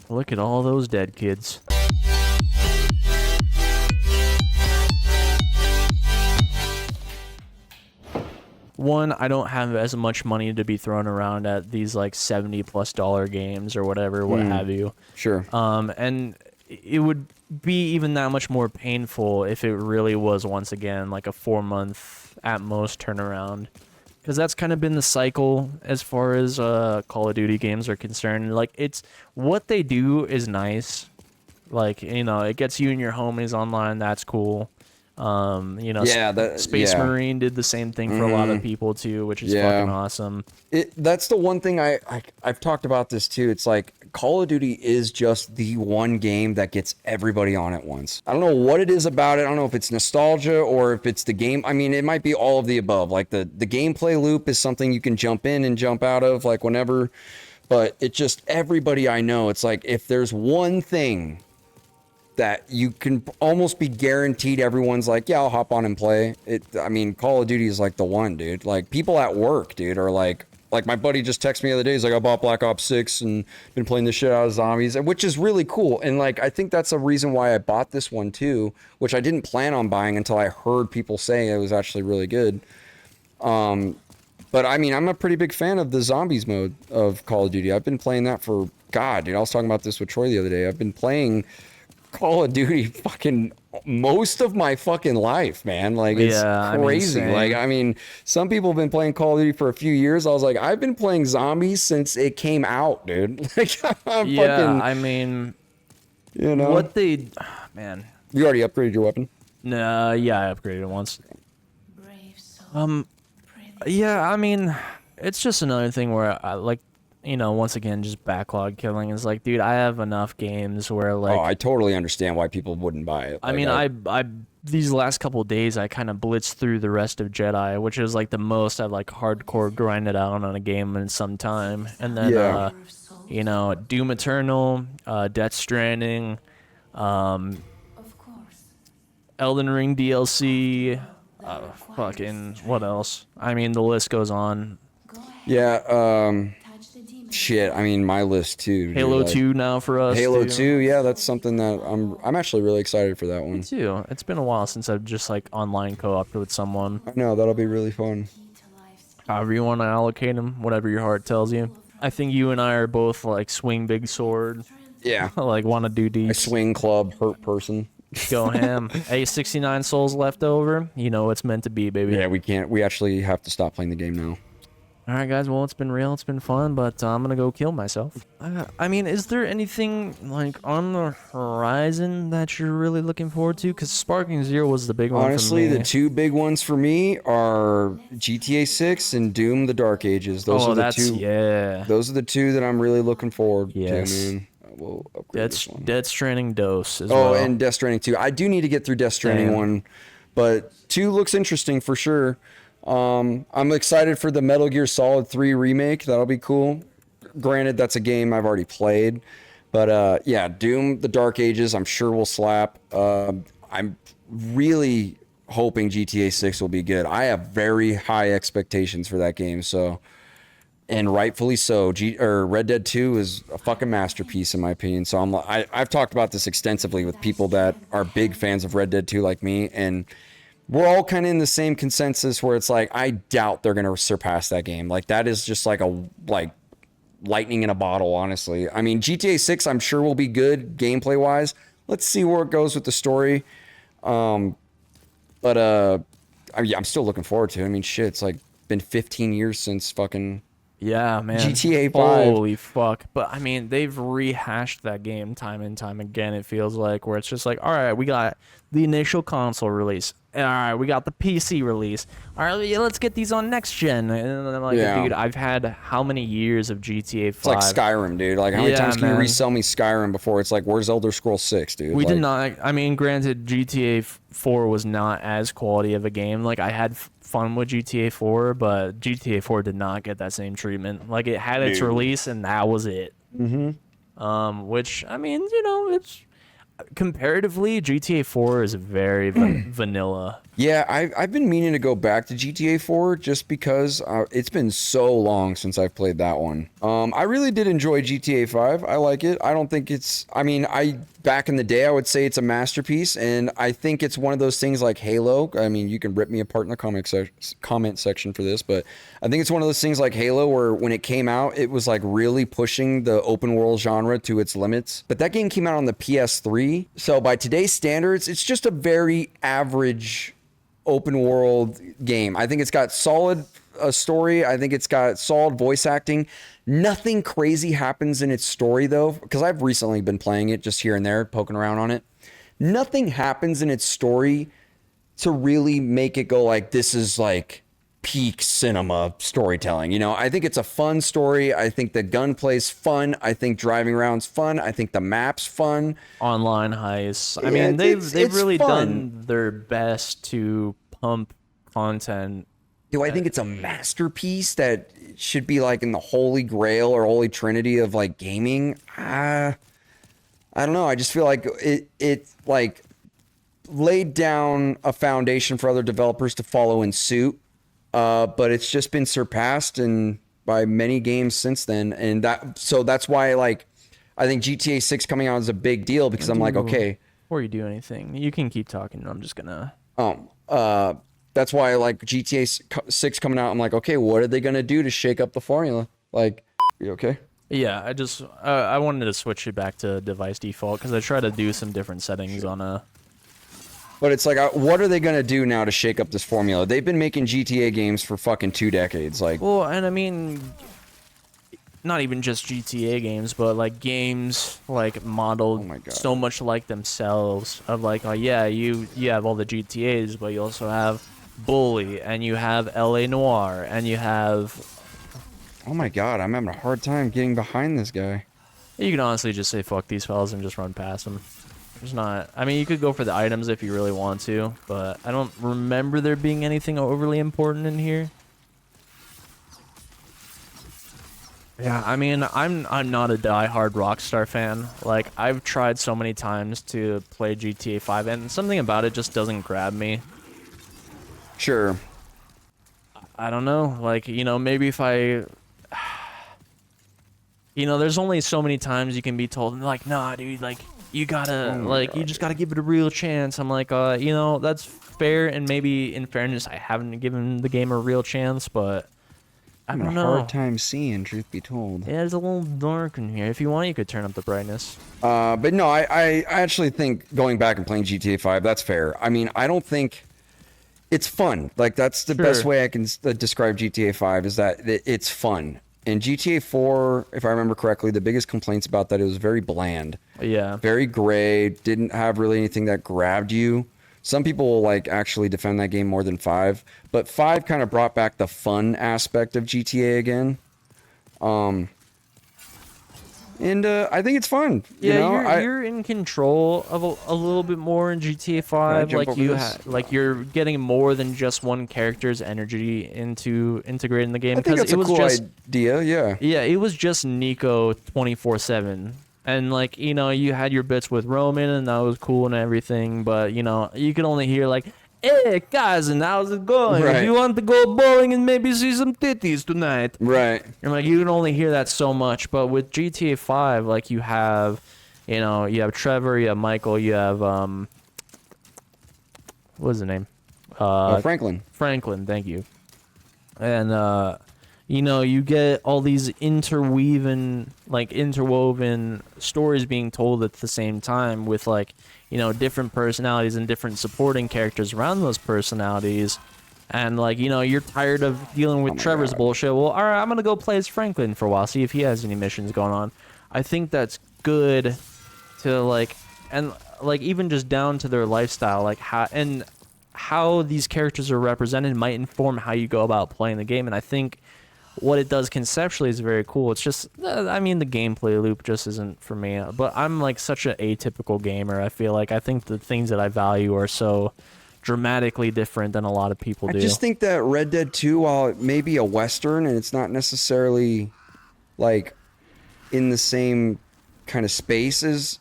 Look at all those dead kids. One, I don't have as much money to be thrown around at these like $70+ games or whatever, what have you. Sure. And it would be even that much more painful if it really was once again like a 4-month at most turnaround, because that's kind of been the cycle as far as Call of Duty games are concerned. Like, it's what they do is nice, like, you know, it gets you and your homies online, that's cool. You know, Space Marine did the same thing for a lot of people too, which is fucking awesome. That's the one thing I've talked about this too. It's like Call of Duty is just the one game that gets everybody on at once. I don't know what it is about it. I don't know if it's nostalgia or if it's the game. I mean, it might be all of the above. Like the gameplay loop is something you can jump in and jump out of like whenever, but it just, everybody I know, it's like if there's one thing that you can almost be guaranteed everyone's like, yeah, I'll hop on and play it. I mean, Call of Duty is like the one, dude. Like people at work, dude, are like my buddy just texted me the other day. He's like, I bought Black Ops 6 and been playing this shit out of zombies, which is really cool. And like, I think that's a reason why I bought this one too, which I didn't plan on buying until I heard people saying it was actually really good. But I mean, I'm a pretty big fan of the zombies mode of Call of Duty. I've been playing that for, God, dude, I was talking about this with Troy the other day. I've been playing Call of Duty fucking most of my fucking life, man. Like, it's crazy. I mean, some people have been playing Call of Duty for a few years. I was like, I've been playing zombies since it came out, dude. Like, I mean, you know what they, man. You already upgraded your weapon? Nah, yeah, I upgraded it once. Yeah, I mean, it's just another thing where I like, you know, once again, just backlog killing is like, dude, I have enough games where like... Oh, I totally understand why people wouldn't buy it. I mean, I these last couple of days, I kind of blitzed through the rest of Jedi, which is like the most I've like hardcore grinded out on a game in some time. And then, you know, Doom Eternal, Death Stranding, Elden Ring DLC, fucking, what else? I mean, the list goes on. Yeah, shit, I mean, my list too. Halo 2 now for us. Halo 2, yeah, that's something that I'm actually really excited for that one. Me too. It's been a while since I've just like online co-opted with someone. I know, that'll be really fun. However you want to allocate them, whatever your heart tells you. I think you and I are both like swing big sword. Yeah. Like want to do deep. I swing club, hurt person. Go ham. Hey, 69 souls left over. You know it's meant to be, baby. Yeah, we actually have to stop playing the game now. All right, guys. Well, it's been real. It's been fun, but I'm gonna go kill myself. I mean, is there anything like on the horizon that you're really looking forward to? Because Sparking Zero was the big one. Honestly, for me. the two big ones for me are GTA 6 and Doom: The Dark Ages. Those are the two. Yeah. Those are the two that I'm really looking forward to, man. We'll upgrade this one. Death Stranding Dose as well. Oh, and Death Stranding 2. I do need to get through Death Stranding 1, but 2 looks interesting for sure. I'm excited for the Metal Gear Solid 3 remake. That'll be cool. Granted, that's a game I've already played. But yeah, Doom: The Dark Ages, I'm sure will slap. I'm really hoping GTA 6 will be good. I have very high expectations for that game, so... And rightfully so. Red Dead 2 is a fucking masterpiece in my opinion. So I've talked about this extensively with people that are big fans of Red Dead 2 like me, and we're all kind of in the same consensus where it's like, I doubt they're going to surpass that game. Like, that is just like lightning in a bottle, honestly. I mean, GTA 6 I'm sure will be good gameplay wise. Let's see where it goes with the story. I'm still looking forward to it. I mean, shit, it's like been 15 years since fucking... Yeah, man. GTA 5. Holy fuck. But, I mean, they've rehashed that game time and time again, it feels like, where it's just like, all right, we got the initial console release. All right, we got the PC release. All right, yeah, let's get these on next gen. And I'm like, dude, I've had how many years of GTA 5? It's like Skyrim, dude. Like, how many times can you resell me Skyrim before it's like, where's Elder Scrolls 6, dude? We did not, I mean, granted, GTA 4 was not as quality of a game. Like, I had fun with GTA 4, but GTA 4 did not get that same treatment. Like, it had its release, and that was it. Mm-hmm. Which, I mean, you know, comparatively, GTA 4 is very vanilla. Yeah, I've been meaning to go back to GTA 4 just because it's been so long since I've played that one. I really did enjoy GTA 5. I like it. I don't think it's, I mean, back in the day, I would say it's a masterpiece, and I think it's one of those things like Halo. I mean, you can rip me apart in the comment section for this, but I think it's one of those things like Halo where when it came out, it was like really pushing the open world genre to its limits. But that game came out on the PS3, so by today's standards, it's just a very average open world game. I think it's got solid story. I think it's got solid voice acting. Nothing crazy happens in its story though, because I've recently been playing it just here and there, poking around on it. Nothing happens in its story to really make it go like, this is like peak cinema storytelling. You know, I think it's a fun story. I think the gunplay's fun. I think driving around's fun. I think the map's fun. Online heists. I Yeah, mean, they've it's really fun. done their best to pump content. Do I think it's a masterpiece that should be like in the holy grail or holy trinity of like gaming? I don't know. I just feel like it like laid down a foundation for other developers to follow in suit. But it's just been surpassed and by many games since then. And that's why like I think GTA 6 coming out is a big deal because I'm like, okay. Before you do anything, you can keep talking. I'm just gonna. That's why I like GTA 6 coming out. I'm like, okay, what are they gonna do to shake up the formula? Like, you okay? Yeah, I wanted to switch it back to device default because I try to do some different settings on a. But it's like, what are they gonna do now to shake up this formula? They've been making GTA games for fucking 2 decades. Like, Well, and I mean, not even just GTA games, but like games like modeled Oh my God. so much like themselves. Of like, oh yeah, you have all the GTAs, but you also have Bully, and you have LA Noire, and you have. oh my God, I'm having a hard time getting behind this guy. You can honestly just say fuck these fellas and just run past them. There's not. I mean, you could go for the items if you really want to, but I don't remember there being anything overly important in here. Yeah, I mean, I'm not a diehard Rockstar fan. Like, I've tried so many times to play GTA 5, and something about it just doesn't grab me. Sure. I don't know. Like, you know, maybe if I. You know, there's only so many times you can be told, like, nah, dude, like, you gotta, like, you just gotta give it a real chance. I'm like, you know, that's fair, and maybe in fairness, I haven't given the game a real chance, but I don't know. Hard time seeing, truth be told. Yeah, it's a little dark in here. If you want, you could turn up the brightness. But no, I actually think going back and playing GTA 5, that's fair. I mean, I don't think it's fun. Like, that's the best way I can describe GTA 5 is that it's fun. And GTA 4, if I remember correctly, the biggest complaints about that, it was very bland. Yeah. Very gray, didn't have really anything that grabbed you. Some people will like actually defend that game more than 5, but 5 kind of brought back the fun aspect of GTA again. And I think it's fun. Yeah, you know? you're in control of a little bit more in GTA 5. jump Like over like you're getting more than just one character's energy into integrating the game. I think that's it a was cool just idea, yeah. yeah, it was just Nico 24/7. And like, you know, you had your bits with Roman and that was cool and everything, but you know, you could only hear like, hey cousin, how's it going? Right. If you want to go bowling and maybe see some titties tonight. Right. And like you can only hear that so much, but with GTA 5, like you have, you know, you have Trevor, you have Michael, you have what's his name? Franklin. Franklin, thank you. And you know, you get all these interwoven stories being told at the same time with like, you know, different personalities and different supporting characters around those personalities. And like, you know, you're tired of dealing with Trevor's bullshit. Well, all right, I'm going to go play as Franklin for a while, see if he has any missions going on. I think that's good to like, and like even just down to their lifestyle, like how these characters are represented might inform how you go about playing the game. And I think what it does conceptually is very cool. It's just, I mean, the gameplay loop just isn't for me. But I'm like such an atypical gamer. I feel like I think the things that I value are so dramatically different than a lot of people do. I just think that Red Dead 2, while it may be a Western and it's not necessarily like in the same kind of space as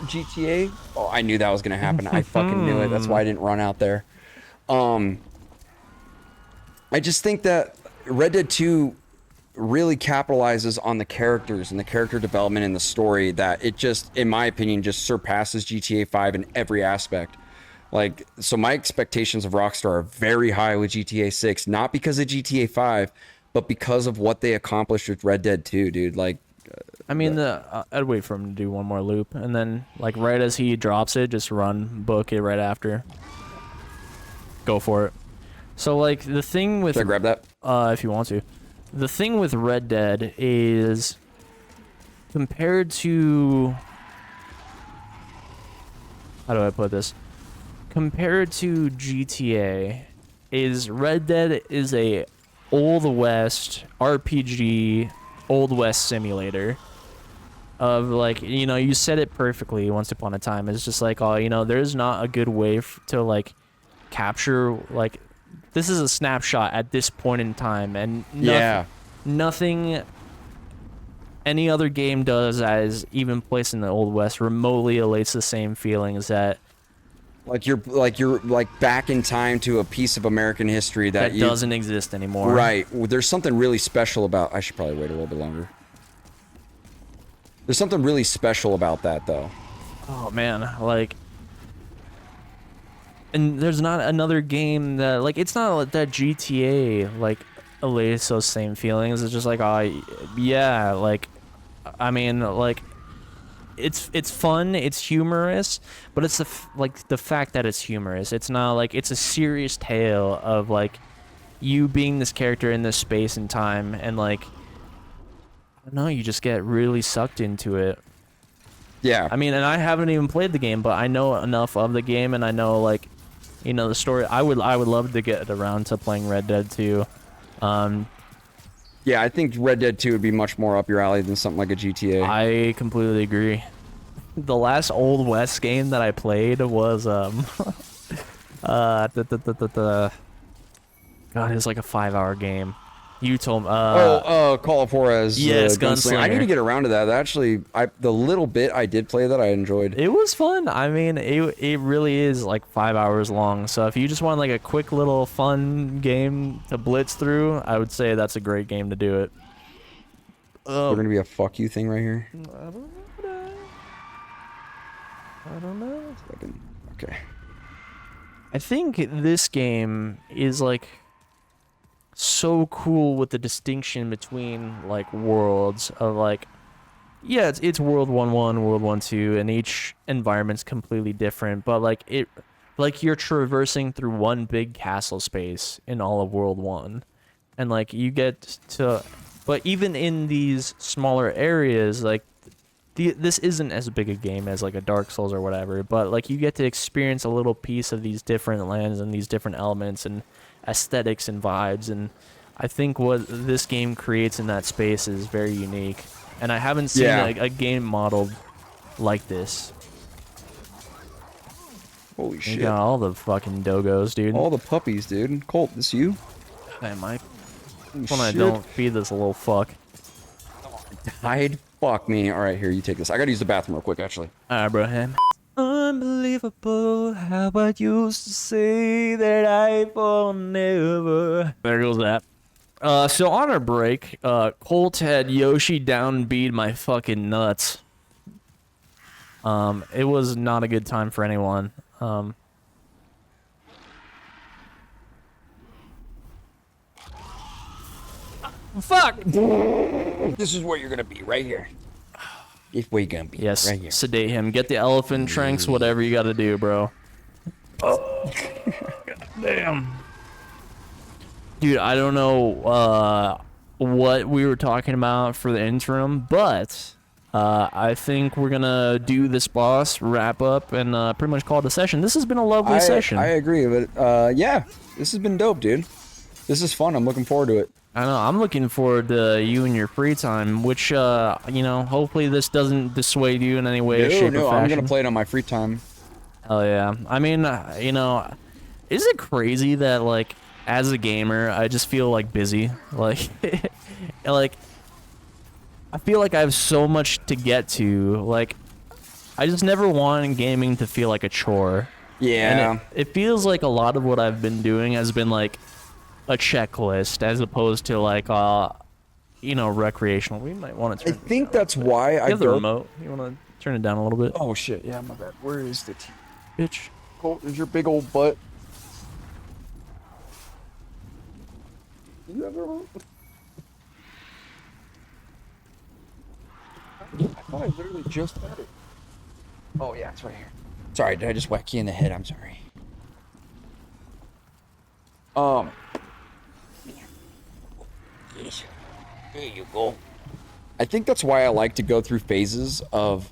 GTA. Oh, I knew that was gonna happen. I fucking knew it. That's why I didn't run out there. I just think that Red Dead 2 really capitalizes on the characters and the character development in the story that it just, in my opinion, just surpasses GTA 5 in every aspect. Like, so my expectations of Rockstar are very high with GTA 6, not because of GTA 5, but because of what they accomplished with Red Dead 2, dude. Like, I mean, I'd wait for him to do one more loop, and then, like, right as he drops it, just run, book it right after. Go for it. So, like, the thing with... should I grab that? If you want to. The thing with Red Dead is, compared to... how do I put this? Compared to GTA, is Red Dead is a Old West RPG, Old West simulator. Of, like, you know, you said it perfectly once upon a time. It's just like, oh, you know, there's not a good way to, like, capture, like, this is a snapshot at this point in time, and nothing any other game does as even placed in the Old West remotely elates the same feelings that you're back in time to a piece of American history that doesn't exist anymore. Right. There's something really special about... I should probably wait a little bit longer. There's something really special about that, though. Oh, man. Like... and there's not another game that... like, it's not like that GTA, like, elates those same feelings. It's just like, oh, yeah, like... I mean, like... It's fun, it's humorous, but it's the fact that it's humorous. It's not like it's a serious tale of like you being this character in this space and time, and like I don't know, you just get really sucked into it. Yeah. I mean, and I haven't even played the game, but I know enough of the game, and I know, like, you know, the story. I would love to get around to playing Red Dead 2. Yeah, I think Red Dead 2 would be much more up your alley than something like a GTA. I completely agree. The last Old West game that I played was God, it was like a 5-hour game. You told me. Call of Juarez. Yes, Gunslinger. I need to get around to that. Actually, the little bit I did play that, I enjoyed. It was fun. I mean, it really is like 5 hours long. So if you just want like a quick little fun game to blitz through, I would say that's a great game to do it. We're gonna be a fuck you thing right here. I don't know. Okay. I think this game is like so cool with the distinction between like worlds of like, yeah, it's World 1-1, World 1-2, and each environment's completely different, but like you're traversing through one big castle space in all of World 1, and like you get to, but even in these smaller areas, like this isn't as big a game as like a Dark Souls or whatever, but like you get to experience a little piece of these different lands and these different elements and aesthetics and vibes, and I think what this game creates in that space is very unique, and I haven't seen a game modeled like this. Holy shit. You got all the fucking doggos, dude. All the puppies, dude. Colt, this you? I might. When I don't feed this little fuck. Died. Fuck me. All right, here, you take this. I gotta use the bathroom real quick, actually. Abraham. Unbelievable how I used to say that I will never. There goes that. So on our break, Colt had Yoshi downbeat my fucking nuts. It was not a good time for anyone. Fuck! This is where you're gonna be, right here. It's where you're gonna be, yes, right here. Sedate him. Get the elephant tranks, whatever you gotta do, bro. Oh. Damn. Dude, I don't know what we were talking about for the interim, but I think we're gonna do this boss, wrap up, and pretty much call it a session. This has been a lovely session. I agree, but yeah, this has been dope, dude. This is fun. I'm looking forward to it. I know. I'm looking forward to you and your free time, which, you know, hopefully this doesn't dissuade you in any way, shape, or fashion. I'm going to play it on my free time. Oh, yeah. I mean, you know, is it crazy that, like, as a gamer, I just feel, like, busy? Like, like, I feel like I have so much to get to. Like, I just never want gaming to feel like a chore. Yeah. And it feels like a lot of what I've been doing has been like a checklist as opposed to like recreational. We might want to I turn think that's why I you have the go. remote. You want to turn it down a little bit? Oh shit! Yeah, my bad. Where is the TV? Bitch. Colt, there's your big old butt. You have the remote? I thought I literally just had it. Oh yeah, it's right here. Sorry, did I just whack you in the head? I'm sorry. There you go. I think that's why I like to go through phases of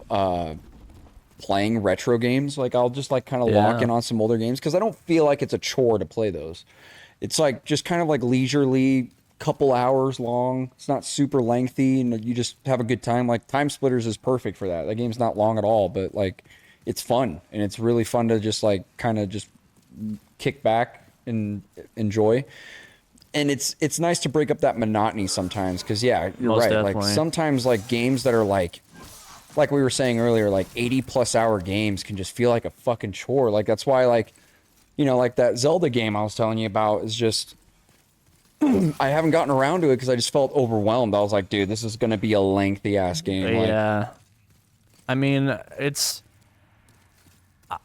playing retro games. Like I'll just like kind of lock in on some older games because I don't feel like it's a chore to play those. It's like just kind of like leisurely, couple hours long. It's not super lengthy, and you just have a good time. Like Time Splitters is perfect for that. That game's not long at all, but like it's fun, and it's really fun to just like kind of just kick back and enjoy. And it's nice to break up that monotony sometimes, because yeah, you're Most right. definitely. Like sometimes like games that are like we were saying earlier, like 80+ hour games can just feel like a fucking chore. Like that's why like like that Zelda game I was telling you about is just I haven't gotten around to it because I just felt overwhelmed. I was like, dude, this is gonna be a lengthy ass game. Yeah. I mean,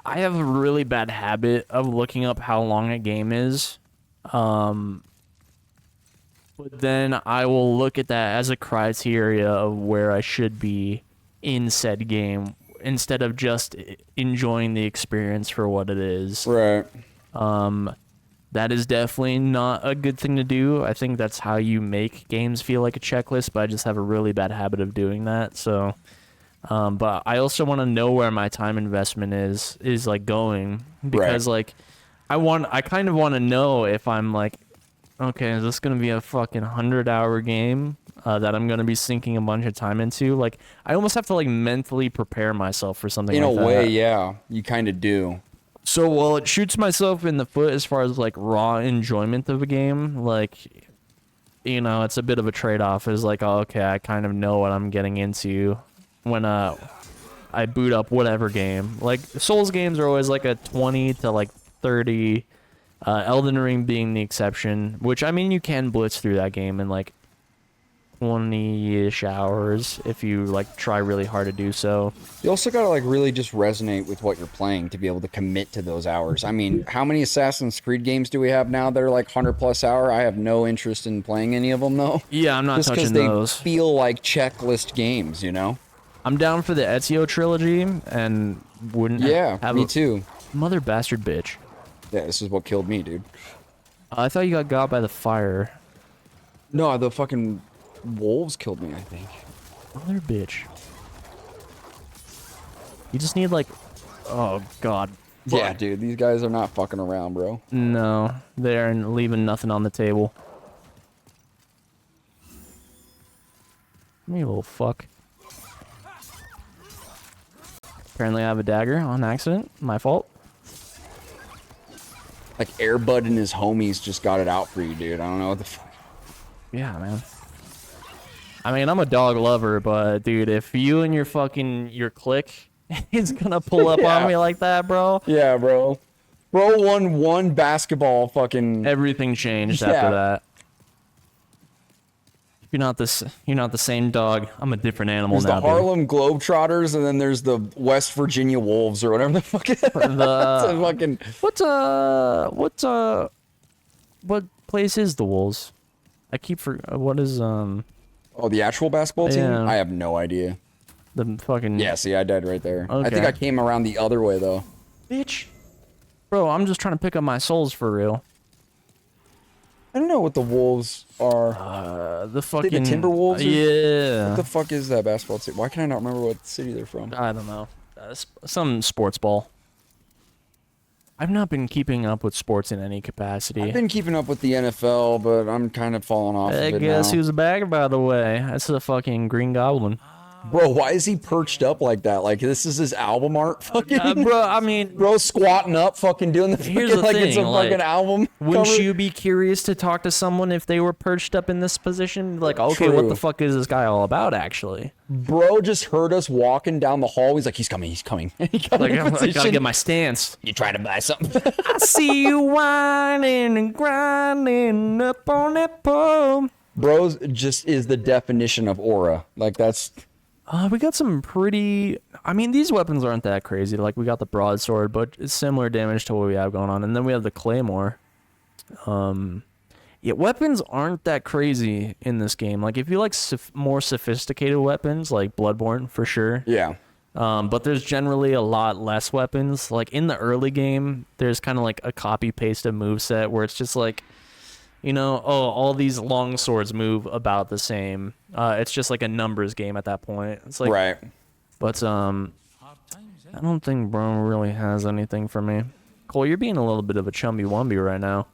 I have a really bad habit of looking up how long a game is. But then I will look at that as a criteria of where I should be in said game instead of just enjoying the experience for what it is. Right. That is definitely not a good thing to do. I think that's how you make games feel like a checklist, but I just have a really bad habit of doing that. So, but I also want to know where my time investment is like going, because like I kind of want to know if I'm like, okay, is this going to be a fucking 100-hour game that I'm going to be sinking a bunch of time into? Like, I almost have to like mentally prepare myself for something In like that. a way, yeah, you kind of do. So while it shoots myself in the foot as far as like raw enjoyment of a game, like, it's a bit of a trade-off. Is like, oh, okay, I kind of know what I'm getting into when I boot up whatever game. Like Souls games are always like a 20 to like 30. Elden Ring being the exception, which I mean you can blitz through that game in like 20-ish hours if you like try really hard to do so. You also gotta like really just resonate with what you're playing to be able to commit to those hours. I mean, how many Assassin's Creed games do we have now that are like 100+ hour? I have no interest in playing any of them though. Yeah, I'm not just touching they those. feel like checklist games, I'm down for the Ezio trilogy and wouldn't have me too. Mother bastard bitch. Yeah, this is what killed me, dude. I thought you got by the fire. No, the fucking wolves killed me, I think. Mother bitch. You just need like, oh god. Yeah, Fuck. dude, these guys are not fucking around, bro. No, they're leaving nothing on the table. You little fuck. Apparently I have a dagger on accident. My fault. Like Airbud and his homies just got it out for you, dude. I don't know what the fuck. Yeah, man. I mean, I'm a dog lover, but dude, if you and your clique is gonna pull up on me like that, bro. Yeah, bro. Bro won one basketball fucking... Everything changed after that. You're not the same dog. I'm a different animal There's now. the Harlem Globetrotters, and then there's the West Virginia Wolves, or whatever the fuck it is. What place is the Wolves? I keep what is Oh, the actual basketball team? Yeah. I have no idea. The fucking... Yeah, see, I died right there. Okay. I think I came around the other way, though. Bitch. Bro, I'm just trying to pick up my souls for real. I don't know what the Wolves are. The fucking... the Timberwolves? Yeah. What the fuck is that basketball team? Why can I not remember what city they're from? I don't know. Some sports ball. I've not been keeping up with sports in any capacity. I've been keeping up with the NFL, but I'm kind of falling off of it guess now. who's back, by the way? That's the fucking Green Goblin. Bro, why is he perched up like that? Like this is his album art, fucking. Bro, I mean, Bro, squatting up, fucking doing the Here's fucking the like it's a thing, like, fucking album. wouldn't cover. you be curious to talk to someone if they were perched up in this position? Like, okay, True. what the fuck is this guy all about, actually? Bro just heard us walking down the hall. He's like, he's coming, he's coming. He got Like, in I gotta position. get my stance. You trying to buy something? I see you whining and grinding up on that pole. Bro just is the definition of aura. Like that's We got some pretty... I mean, these weapons aren't that crazy. Like, we got the broadsword, but it's similar damage to what we have going on. And then we have the claymore. Yeah, weapons aren't that crazy in this game. Like, if you like more sophisticated weapons, like Bloodborne, for sure. yeah. But there's generally a lot less weapons. Like, in the early game, there's kind of like a copy-paste of moveset where it's just like, you know, oh, all these long swords move about the same. It's just like a numbers game at that point. It's like, Right. but I don't think Bro really has anything for me. Cole, you're being a little bit of a chumby-wumby right now.